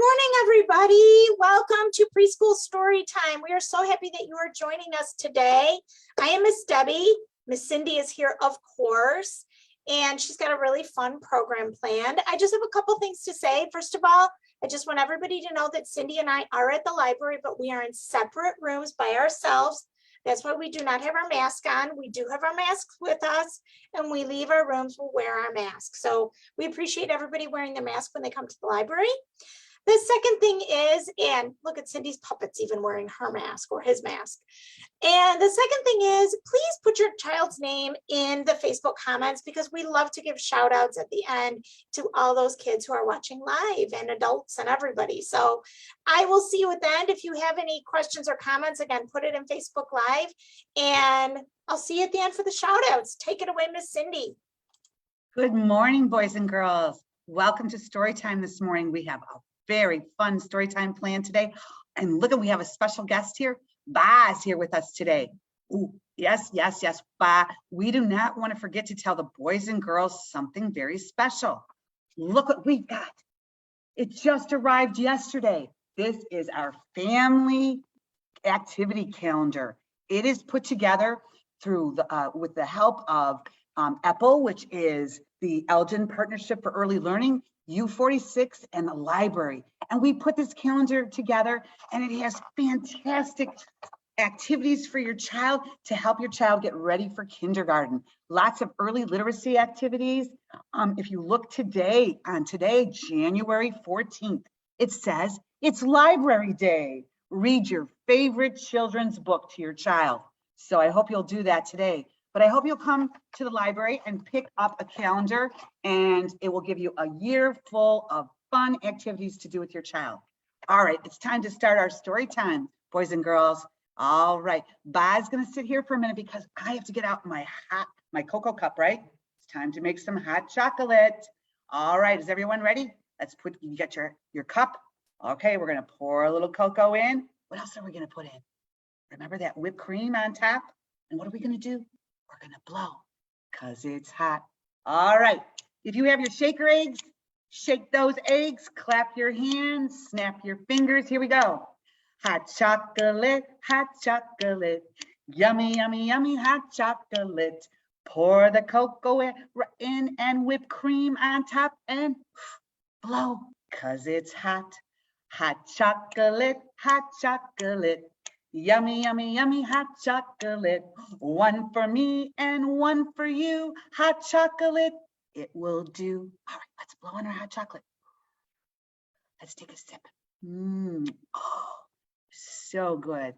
morning, everybody. Welcome to Preschool Storytime. We are so happy that you are joining us today. I am Miss Debbie. Miss Cindy is here, of course, and she's got a really fun program planned. I just have a couple things to say. First of all, I just want everybody to know that Cindy and I are at the library, but we are in separate rooms by ourselves. That's why we do not have our mask on. We do have our masks with us, and we leave our rooms, we'll wear our masks. So we appreciate everybody wearing their mask when they come to the library. The second thing is, and look at Cindy's puppets even wearing her mask or his mask. And the second thing is, please put your child's name in the Facebook comments because we love to give shout outs at the end to all those kids who are watching live and adults and everybody. So I will see you at the end. If you have any questions or comments, again, put it in Facebook Live and I'll see you at the end for the shout outs. Take it away, Miss Cindy. Good morning, boys and girls. Welcome to Storytime this morning. We have a very fun story time plan today. And look, we have a special guest here. Ba is here with us today. Ooh, yes, Ba. We do not want to forget to tell the boys and girls something very special. Look what we've got. It just arrived yesterday. This is our family activity calendar. It is put together through the with the help of EPPL, which is the Elgin Partnership for Early Learning, U46, and the library. And we put this calendar together and it has fantastic activities for your child to help your child get ready for kindergarten. Lots of early literacy activities. If you look today, January 14th, it says it's Library Day. Read your favorite children's book to your child. So I hope you'll do that today. But I hope you'll come to the library and pick up a calendar, and it will give you a year full of fun activities to do with your child. All right, it's time to start our story time, boys and girls. All right, Ba's gonna sit here for a minute because I have to get out my cocoa cup, right? It's time to make some hot chocolate. All right, is everyone ready? You got your cup. Okay, we're gonna pour a little cocoa in. What else are we gonna put in? Remember that whipped cream on top? And what are we gonna do? We're gonna blow because it's hot. All right, if you have your shaker eggs, shake those eggs, clap your hands, snap your fingers. Here we go. Hot chocolate, yummy, yummy, yummy hot chocolate. Pour the cocoa in and whipped cream on top and blow because it's hot. Hot chocolate, yummy, yummy, yummy hot chocolate. One for me and one for you. Hot chocolate, it will do. All right, let's blow on our hot chocolate. Let's take a sip. Oh, so good.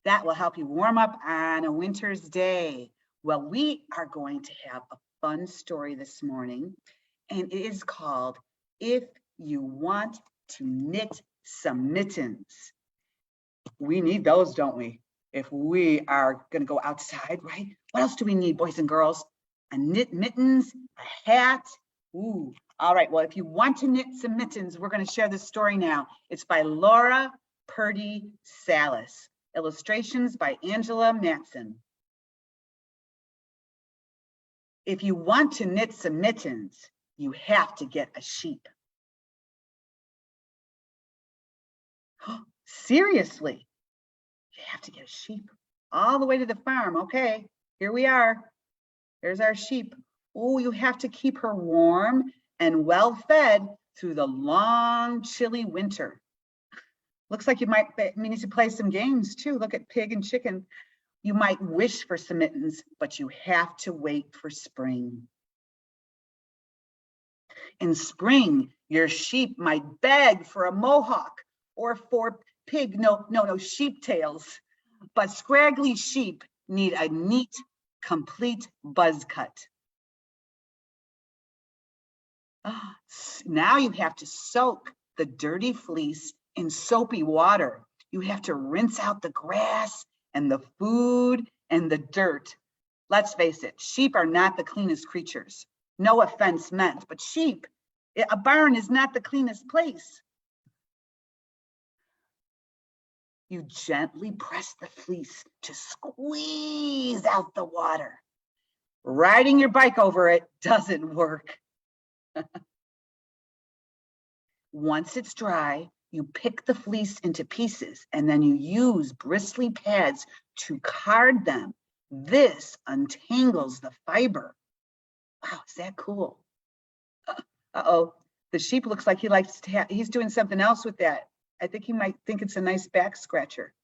That will help you warm up on a winter's day. Well, we are going to have a fun story this morning, and it is called If You Want to Knit Some Mittens. We need those, don't we? If we are going to go outside, right? What else do we need, boys and girls? A knit mittens, a hat. Ooh, all right. Well, if you want to knit some mittens, we're going to share this story now. It's by Laura Purdy Salas. Illustrations by Angela Matson. If you want to knit some mittens, you have to get a sheep. Seriously, you have to get a sheep all the way to the farm. Okay, here we are. Here's our sheep. Oh, you have to keep her warm and well fed through the long, chilly winter. Looks like you might need to play some games too. Look at pig and chicken. You might wish for some mittens, but you have to wait for spring. In spring, your sheep might beg for a mohawk or for sheep tails. But scraggly sheep need a neat, complete buzz cut. Now you have to soak the dirty fleece in soapy water. You have to rinse out the grass and the food and the dirt. Let's face it, sheep are not the cleanest creatures. No offense meant, but a barn is not the cleanest place. You gently press the fleece to squeeze out the water. Riding your bike over it doesn't work. Once it's dry, You pick the fleece into pieces and then you use bristly pads to card them. This untangles the fiber. Wow, is that cool? Uh-oh, the sheep looks like he likes to have, he's doing something else with that. I think he might think it's a nice back scratcher.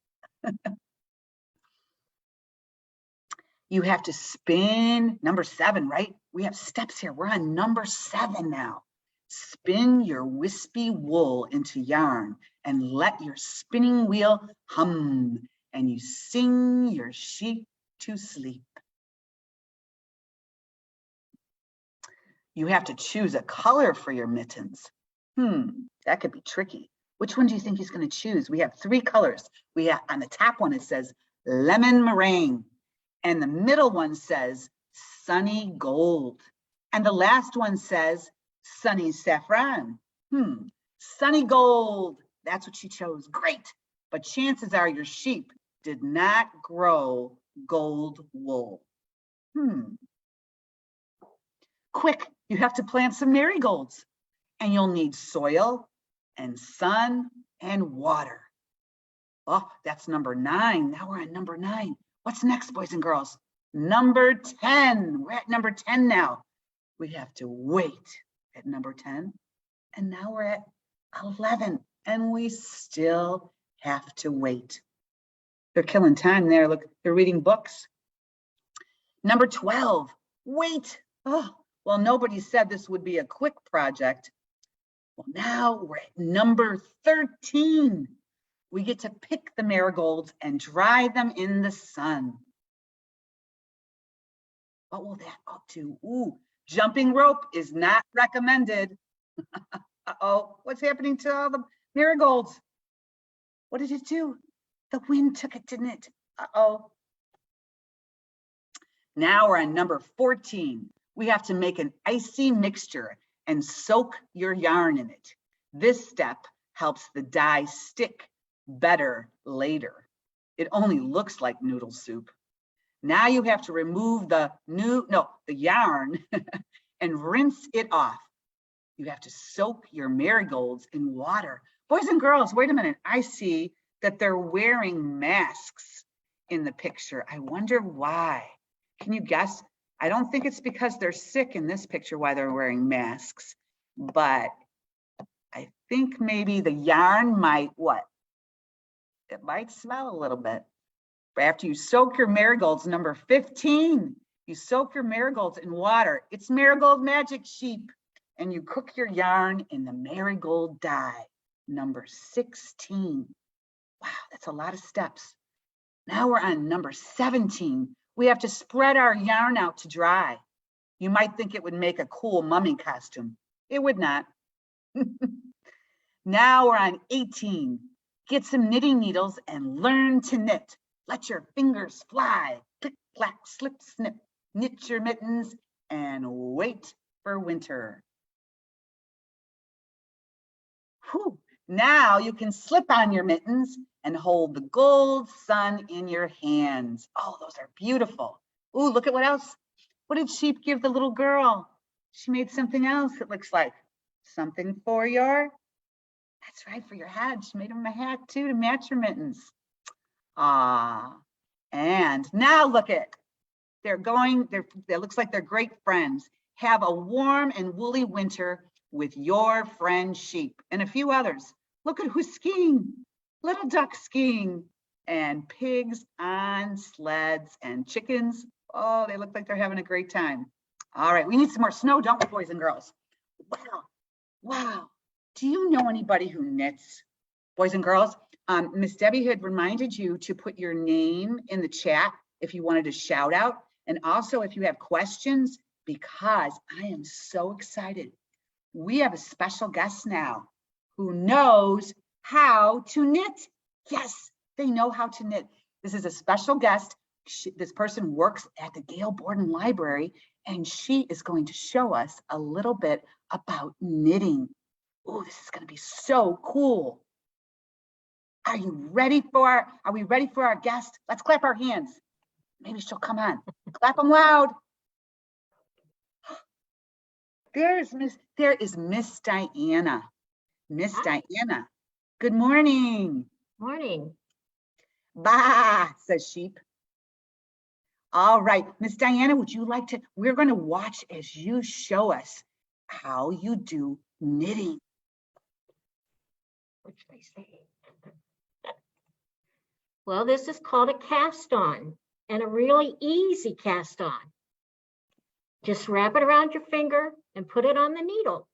You have to spin number 7, right? We have steps here. We're on number 7 now. Spin your wispy wool into yarn and let your spinning wheel hum, and you sing your sheep to sleep. You have to choose a color for your mittens. That could be tricky. Which one do you think he's going to choose? We have 3 colors. We have, on the top one, it says lemon meringue. And the middle one says sunny gold. And the last one says sunny saffron. Sunny gold. That's what she chose. Great. But chances are your sheep did not grow gold wool. Quick, you have to plant some marigolds. And you'll need soil and sun and water. Oh, that's number 9. Now we're on number 9. What's next, boys and girls? Number 10. We're at number 10 now. We have to wait at number 10. And now we're at 11. And we still have to wait. They're killing time there. Look, they're reading books. Number 12. Wait. Oh, well, nobody said this would be a quick project. Well, now we're at number 13. We get to pick the marigolds and dry them in the sun. What will that up to? Ooh, jumping rope is not recommended. Uh-oh, what's happening to all the marigolds? What did it do? The wind took it, didn't it? Uh-oh. Now we're on number 14. We have to make an icy mixture and soak your yarn in it. This step helps the dye stick better later. It only looks like noodle soup. Now you have to remove the yarn and rinse it off. You have to soak your marigolds in water. Boys and girls, wait a minute. I see that they're wearing masks in the picture. I wonder why. Can you guess? I don't think it's because they're sick in this picture why they're wearing masks, but I think maybe the yarn might what? It might smell a little bit. But after you soak your marigolds, number 15, you soak your marigolds in water. It's marigold magic, sheep. And you cook your yarn in the marigold dye, number 16. Wow, that's a lot of steps. Now we're on number 17. We have to spread our yarn out to dry. You might think it would make a cool mummy costume. It would not. Now we're on 18. Get some knitting needles and learn to knit. Let your fingers fly. Click, clack, slip, snip. Knit your mittens and wait for winter. Whew. Now you can slip on your mittens and hold the gold sun in your hands. Oh, those are beautiful. Ooh, look at what else. What did Sheep give the little girl? She made something else, it looks like. Something for your, that's right, for your head. She made him a hat too to match your mittens. Ah, and now look at, it looks like they're great friends. Have a warm and woolly winter with your friend Sheep and a few others. Look at who's skiing. Little duck skiing and pigs on sleds and chickens. Oh, they look like they're having a great time. All right, we need some more snow, don't we, boys and girls? Wow. Do you know anybody who knits? Boys and girls, Miss Debbie had reminded you to put your name in the chat if you wanted a shout out. And also if you have questions, because I am so excited. We have a special guest now who knows how to knit. Yes, they know how to knit. This is a special guest. This person works at the Gail Borden Library, and she is going to show us a little bit about knitting. Oh, this is going to be so cool. Are we ready for our guest? Let's clap our hands. Maybe she'll come on. Clap them loud. There is Miss Diana. Miss Diana Good morning. Morning. Bah, says sheep. All right, Miss Diana, would you like to, we're going to watch as you show us how you do knitting. What should I say? Well, this is called a cast on, and a really easy cast on. Just wrap it around your finger and put it on the needle.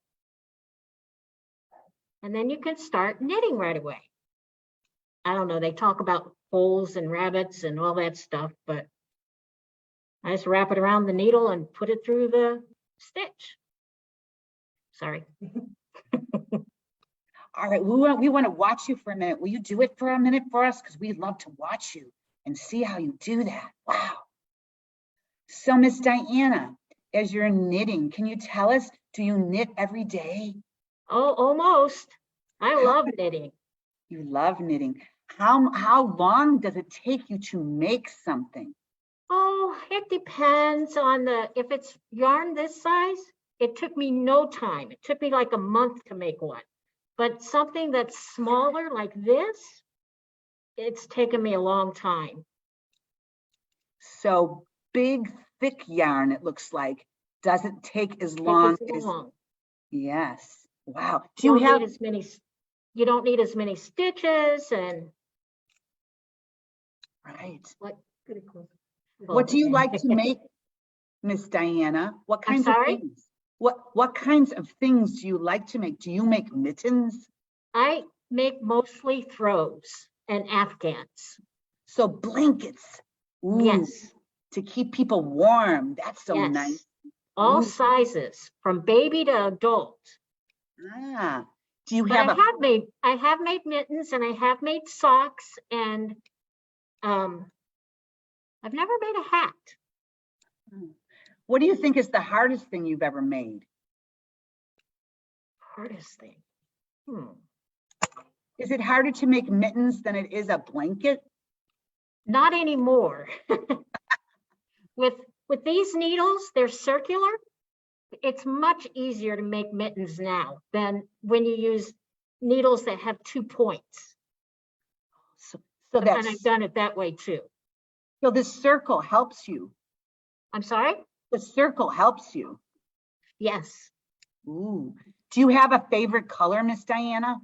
And then you can start knitting right away. I don't know, they talk about holes and rabbits and all that stuff, but I just wrap it around the needle and put it through the stitch. Sorry. All right, we want to watch you for a minute. Will you do it for a minute for us? Because we'd love to watch you and see how you do that. Wow. So Miss Diana, as you're knitting, can you tell us, do you knit every day? Oh, almost. I love knitting. You love knitting. How long does it take you to make something? Oh, it depends on if it's yarn this size, it took me no time. It took me like a month to make one. But something that's smaller like this, it's taken me a long time. So big, thick yarn, it looks like, doesn't take as Take long as as, long. yes. Wow. Do You you don't have, need as many, you don't need as many stitches and right. what What do you like to make, Miss Diana? What I'm kinds of sorry? things? What kinds of things do you like to make? Do you make mittens? I make mostly throws and afghans. So blankets. Ooh, Yes, to keep people warm. That's so yes. nice. All Ooh. sizes, from baby to adult. Ah, do you But have I have made mittens and I have made socks and I've never made a hat. what do you think is the hardest thing you've ever made? Hardest thing. Is it harder to make mittens than it is a blanket? Not anymore. With these needles, they're circular. It's much easier to make mittens now than when you use needles that have 2 points. So And I've done it that way too. so this circle helps you. I'm sorry? The circle helps you. Yes. Ooh. Do you have a favorite color, Miss Diana?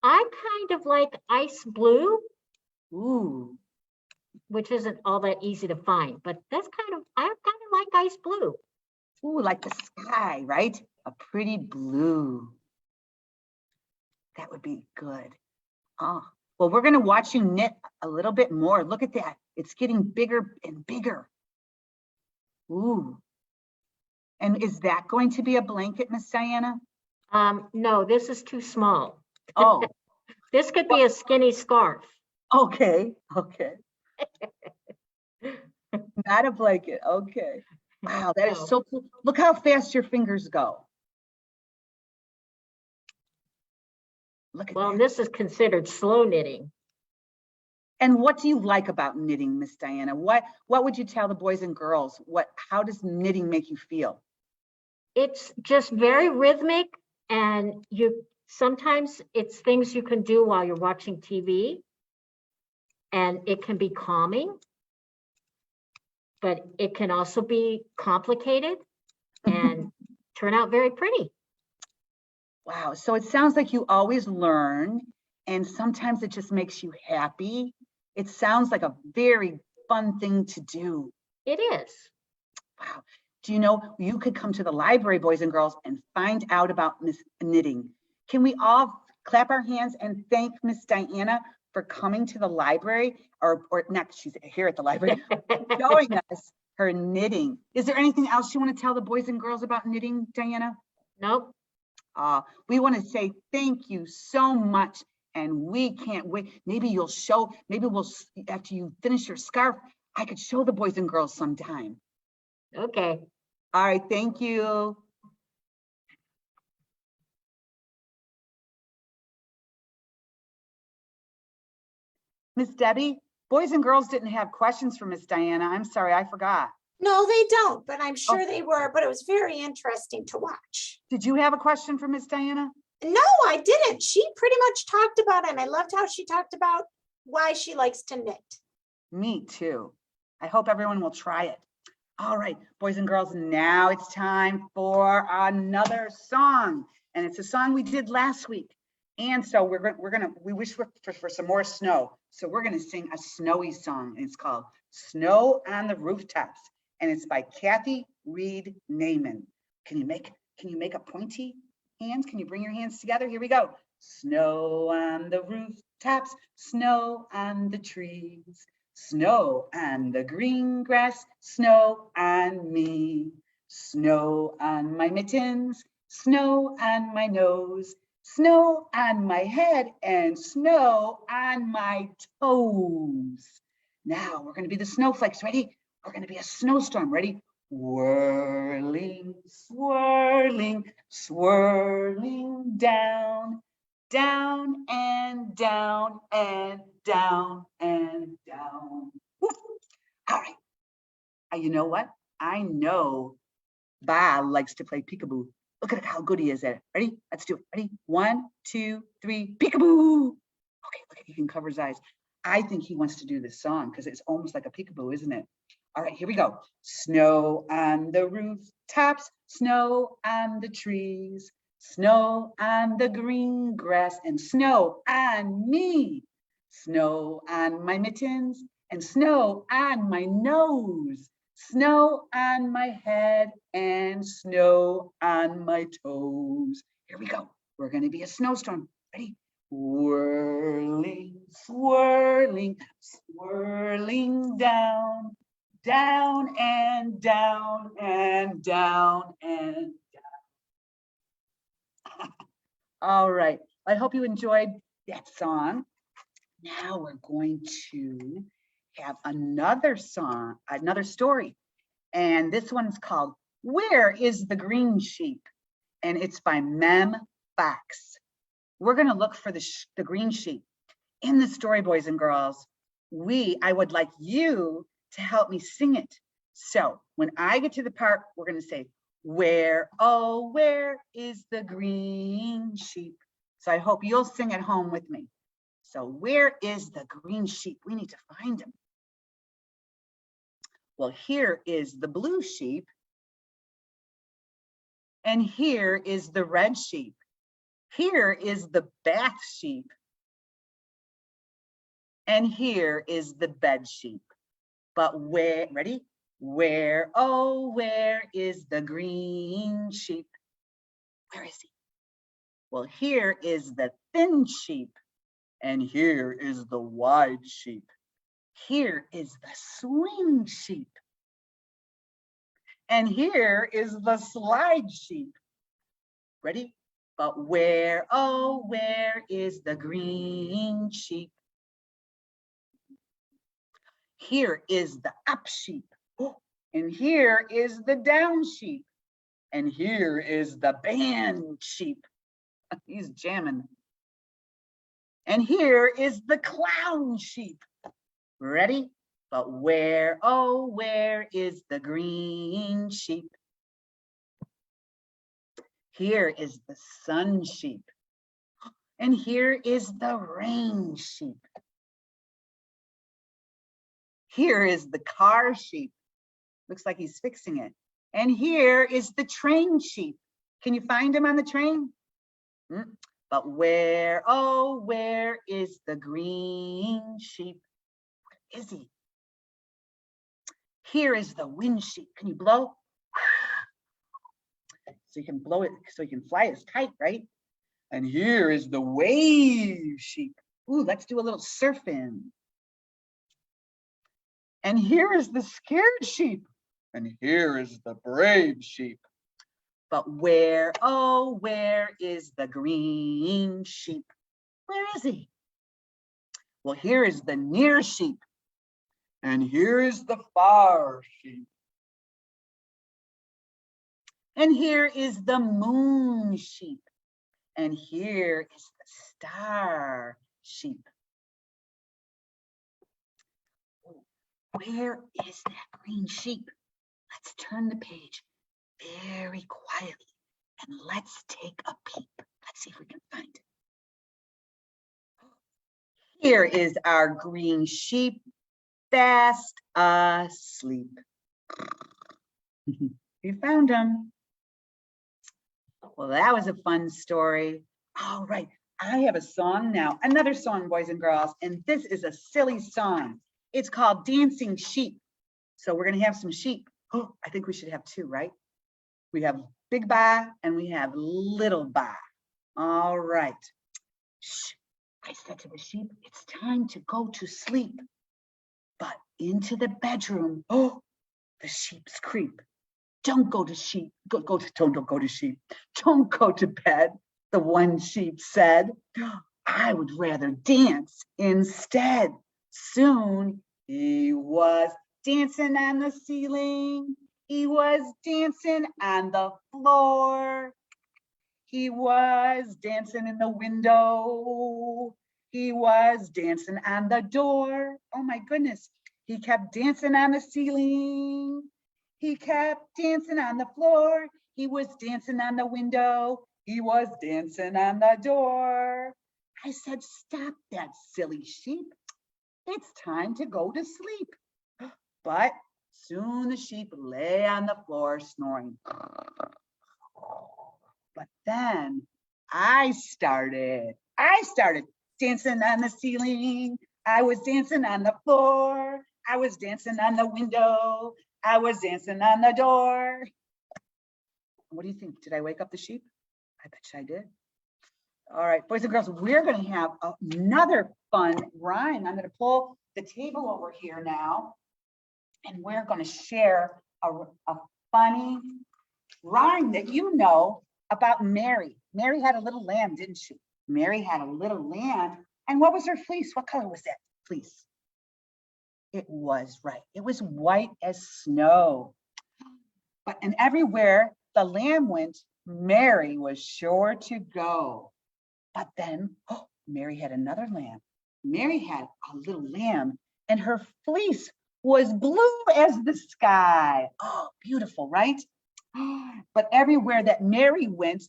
I kind of like ice blue, Ooh. which isn't all that easy to find, but I kind of like ice blue. Ooh, like the sky, right? A pretty blue. That would be good. Oh, well, we're going to watch you knit a little bit more. Look at that. It's getting bigger and bigger. Ooh. And is that going to be a blanket, Miss Diana? No, this is too small. Oh, This could be a skinny scarf. okay. Okay. Not a blanket. Okay. Wow, that is No. so cool. Look how fast your fingers go. Look at Well, that. this is considered slow knitting. And what do you like about knitting, Miss Diana? What would you tell the boys and girls? How does knitting make you feel? It's just very rhythmic, and sometimes it's things you can do while you're watching TV, and it can be calming, but it can also be complicated and turn out very pretty. Wow, so it sounds like you always learn, and sometimes it just makes you happy. It sounds like a very fun thing to do. It is. Wow. Do you know, you could come to the library, boys and girls, and find out about Miss knitting. Can we all clap our hands and thank Miss Diana for coming to the library, or next, she's here at the library, showing us her knitting. Is there anything else you want to tell the boys and girls about knitting, Diana? Nope. We want to say thank you so much, and we can't wait. Maybe we'll, after you finish your scarf, I could show the boys and girls sometime. Okay. All right, thank you. Miss Debbie, boys and girls didn't have questions for Miss Diana. I'm sorry, I forgot. No, they don't, but I'm sure they were, but it was very interesting to watch. Did you have a question for Miss Diana? No, I didn't. She pretty much talked about it, and I loved how she talked about why she likes to knit. Me too. I hope everyone will try it. All right, boys and girls, now it's time for another song. And it's a song we did last week. And so we wish for some more snow. So we're gonna sing a snowy song. And it's called Snow on the Rooftops. And it's by Kathy Reed Naiman. Can you make a pointy hands? Can you bring your hands together? Here we go. Snow on the rooftops, snow on the trees. Snow on the green grass, snow on me. Snow on my mittens, snow on my nose, snow on my head, and snow on my toes. Now we're going to be the snowflakes. Ready? We're going to be a snowstorm. Ready? Whirling, swirling, swirling down, down and down and down and down. Woo. All right. You know what? I know Bob likes to play peekaboo. Look at how good he is at it. Ready? Let's do it. Ready? 1, 2, 3, peekaboo. Okay, look, he can cover his eyes. I think he wants to do this song because it's almost like a peekaboo, isn't it? All right, here we go. Snow on the rooftops, snow on the trees, snow on the green grass, and snow on me. Snow on my mittens, and snow on my nose, snow on my head, and snow on my toes. Here we go. We're going to be a snowstorm. Ready? Whirling, swirling, swirling down, down and down and down and down. All right. I hope you enjoyed that song. Now we're going to have another song, another story. And this one's called Where is the Green Sheep? And it's by Mem Fox. We're going to look for the green sheep. In the story, boys and girls, I would like you to help me sing it. So when I get to the part, we're going to say, where, oh, where is the green sheep? So I hope you'll sing at home with me. So where is the green sheep? We need to find him. Well, here is the blue sheep. And here is the red sheep. Here is the bath sheep. And here is the bed sheep. But where, ready? Where, oh, where is the green sheep? Where is he? Well, here is the thin sheep. And here is the wide sheep. Here is the swing sheep. And here is the slide sheep. Ready? But where, oh, where is the green sheep? Here is the up sheep. And here is the down sheep. And here is the band sheep. He's jamming. And here is the clown sheep. Ready? But where, oh, where is the green sheep? Here is the sun sheep. And here is the rain sheep. Here is the car sheep. Looks like he's fixing it. And here is the train sheep. Can you find him on the train? But where, oh, where is the green sheep? Where is he? Here is the wind sheep. Can you blow? So you can blow it, so you can fly his kite, right? And here is the wave sheep. Ooh, let's do a little surfing. And here is the scared sheep. And here is the brave sheep. But where, oh, where is the green sheep? Where is he? Well, here is the near sheep. And here is the far sheep. And here is the moon sheep. And here is the star sheep. Where is that green sheep? Let's turn the page very quietly and let's take a peep. Let's see if we can Here is our green sheep, fast asleep. You found him. Well, that was a fun story. All right, I have a song now, another song, boys and girls, and this is a silly song. It's called Dancing Sheep. So we're gonna have some sheep. Oh, I think we should have two, right? We have Big Ba and we have Little Ba. All right. Shh. I said to the sheep, it's time to go to sleep. But into the bedroom, oh, the sheeps creep. Don't go to sheep. Don't go to sheep. Don't go to bed, the one sheep said. I would rather dance instead. Soon he was dancing on the ceiling. He was dancing on the floor. He was dancing in the window. He was dancing on the door. Oh my goodness. He kept dancing on the ceiling. He kept dancing on the floor. He was dancing on the window. He was dancing on the door. I said, stop that silly sheep. It's time to go to sleep. But soon the sheep lay on the floor snoring. But then I started dancing on the ceiling. I was dancing on the floor. I was dancing on the window. I was dancing on the door. What do you think? Did I wake up the sheep? I bet you I did. All right, boys and girls, we're going to have another fun rhyme. I'm going to pull the table over here now, and we're going to share a funny rhyme that you know about Mary. Mary had a little lamb, didn't she? Mary had a little lamb. And what was her fleece? What color was that fleece? It was right. It was white as snow. And everywhere the lamb went, Mary was sure to go. But then, oh, Mary had another lamb. Mary had a little lamb, and her fleece was blue as the sky. Oh, beautiful, right? But everywhere that Mary went,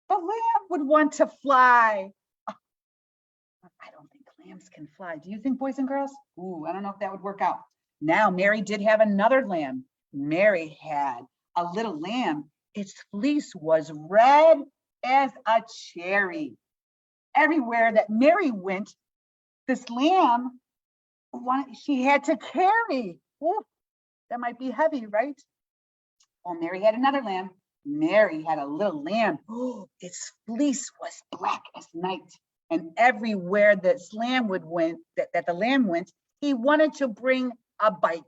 the lamb would want to fly. I don't think lambs can fly. Do you think, boys and girls? Ooh, I don't know if that would work out. Now, Mary did have another lamb. Mary had a little lamb. Its fleece was red as a cherry. Everywhere that Mary went, this lamb, she had to carry. Ooh, that might be heavy, right? Well, Mary had another lamb. Mary had a little lamb. Oh, its fleece was black as night. And everywhere this lamb went, that the lamb went, he wanted to bring a bike.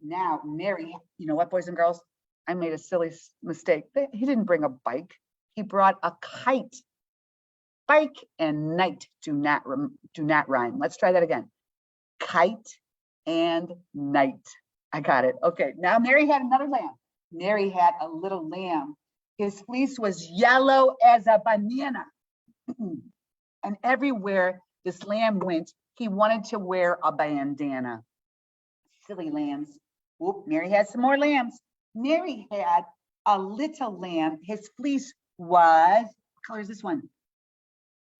Now, Mary, you know what, boys and girls? I made a silly mistake. He didn't bring a bike. He brought a kite. Bike and night do not rhyme. Let's try that again. Kite and night. I got it. Okay, now Mary had another lamb. Mary had a little lamb. His fleece was yellow as a banana. And everywhere this lamb went, he wanted to wear a bandana. Silly lambs. Whoop, Mary had some more lambs. Mary had a little lamb. His fleece was, what color is this one?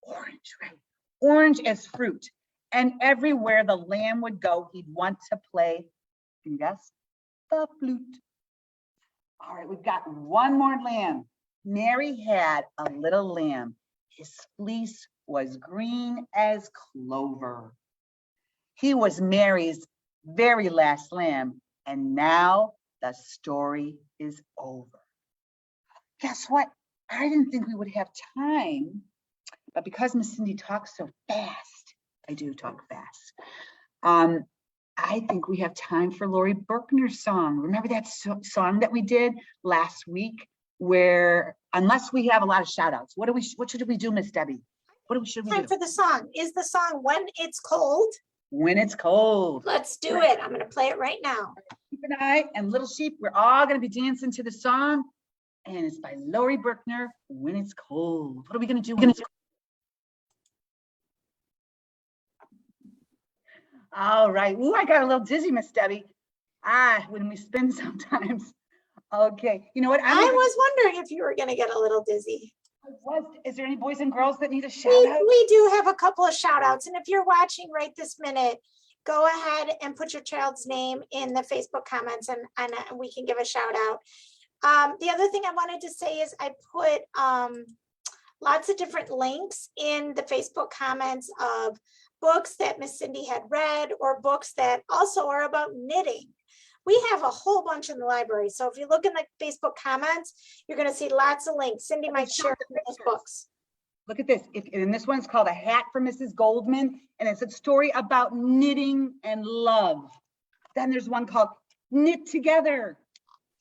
Orange, right? Orange as fruit. And everywhere the lamb would go, he'd want to play, can you guess? The flute. All right, we've got one more lamb. Mary had a little lamb. His fleece was green as clover. He was Mary's very last lamb, and now the story is over. Guess what? I didn't think we would have time, but because Miss Cindy talks so fast, I do talk fast. I think we have time for Lori Berkner's song. Remember that song that we did last week, where unless we have a lot of shout outs, what should we do, Miss Debbie? Should we do? Time for the song. Is the song When It's Cold? When It's Cold. Let's do it. I'm going to play it right now. Sheep and I and Little Sheep, we're all going to be dancing to the song, and it's by Lori Berkner, When It's Cold. What are we going to do when it's cold? All right. Ooh, I got a little dizzy, Miss Debbie. When we spin sometimes. Okay. You know what? I was wondering if you were going to get a little dizzy. Is there any boys and girls that need a shout out? We do have a couple of shout outs. And if you're watching right this minute, go ahead and put your child's name in the Facebook comments and we can give a shout out. The other thing I wanted to say is I put lots of different links in the Facebook comments of books that Miss Cindy had read or books that also are about knitting. We have a whole bunch in the library. So if you look in the Facebook comments, you're going to see lots of links. Cindy might share those books. Look at this. And this one's called A Hat for Mrs. Goldman. And it's a story about knitting and love. Then there's one called Knit Together.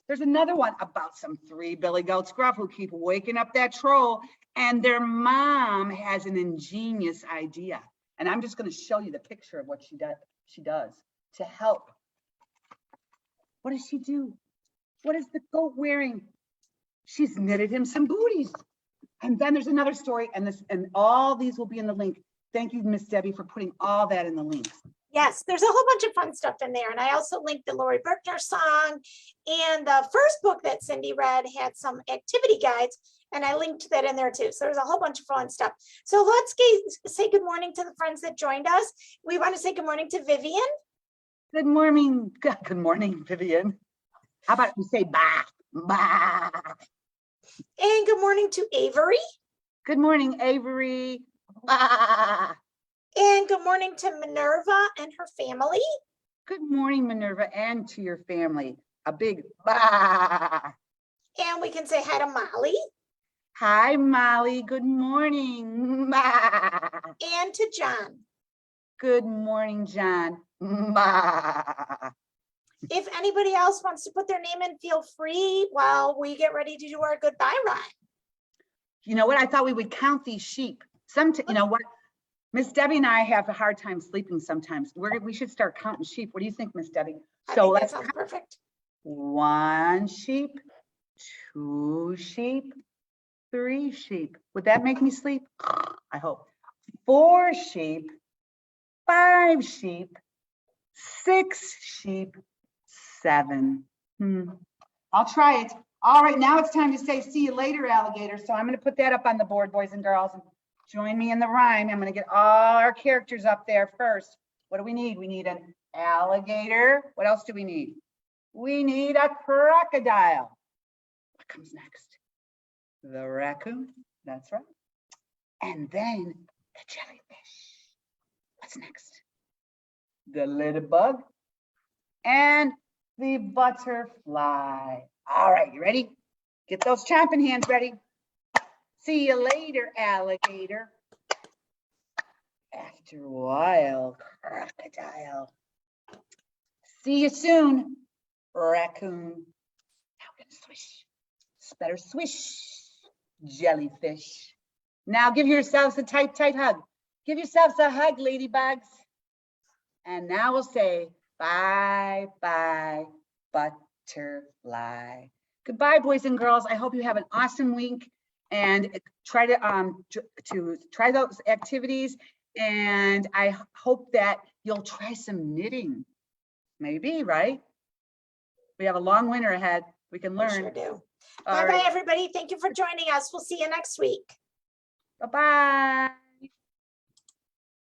There's another one about some 3 billy goat scruff who keep waking up that troll. And their mom has an ingenious idea. And I'm just going to show you the picture of what she does to help. What does she do? What is the goat wearing? She's knitted him some booties. And then there's another story, and all these will be in the link. Thank you, Miss Debbie, for putting all that in the links. Yes, there's a whole bunch of fun stuff in there. And I also linked the Lori Berkner song. And the first book that Cindy read had some activity guides, and I linked that in there too. So there's a whole bunch of fun stuff. So let's say good morning to the friends that joined us. We want to say good morning to Vivian. Good morning. Good morning, Vivian. How about we say bye? Bye. And good morning to Avery. Good morning, Avery. Bye. And good morning to Minerva and her family. Good morning, Minerva, and to your family. A big bye. And we can say hi to Molly. Hi, Molly. Good morning. Bye. And to John. Good morning, John. Bye. If anybody else wants to put their name in, feel free while we get ready to do our goodbye rhyme. You know what? I thought we would count these sheep. You know what? Miss Debbie and I have a hard time sleeping sometimes. We should start counting sheep. What do you think, Miss Debbie? So That let's sounds perfect. 1 sheep, 2 sheep, 3 sheep. Would that make me sleep? I hope. 4 sheep, 5 sheep, 6 sheep, 7. I'll try it. All right, now it's time to say see you later, alligator. So I'm going to put that up on the board, boys and girls. And join me in the rhyme. I'm going to get all our characters up there first. What do we need? We need an alligator. What else do we need? We need a crocodile. What comes next? The raccoon. That's right. And then the jellyfish. What's next? The ladybug and the butterfly. All right, you ready? Get those chomping hands ready. See you later, alligator. After a while, crocodile. See you soon, raccoon. Now we're gonna swish. Better swish, jellyfish. Now give yourselves a tight, tight hug. Give yourselves a hug, ladybugs. And now we'll say bye, bye, butterfly. Goodbye, boys and girls. I hope you have an awesome week and try to try those activities. And I hope that you'll try some knitting. Maybe, right? We have a long winter ahead. We can learn. We sure do. All Bye-bye, right. everybody. Thank you for joining us. We'll see you next week. Bye-bye.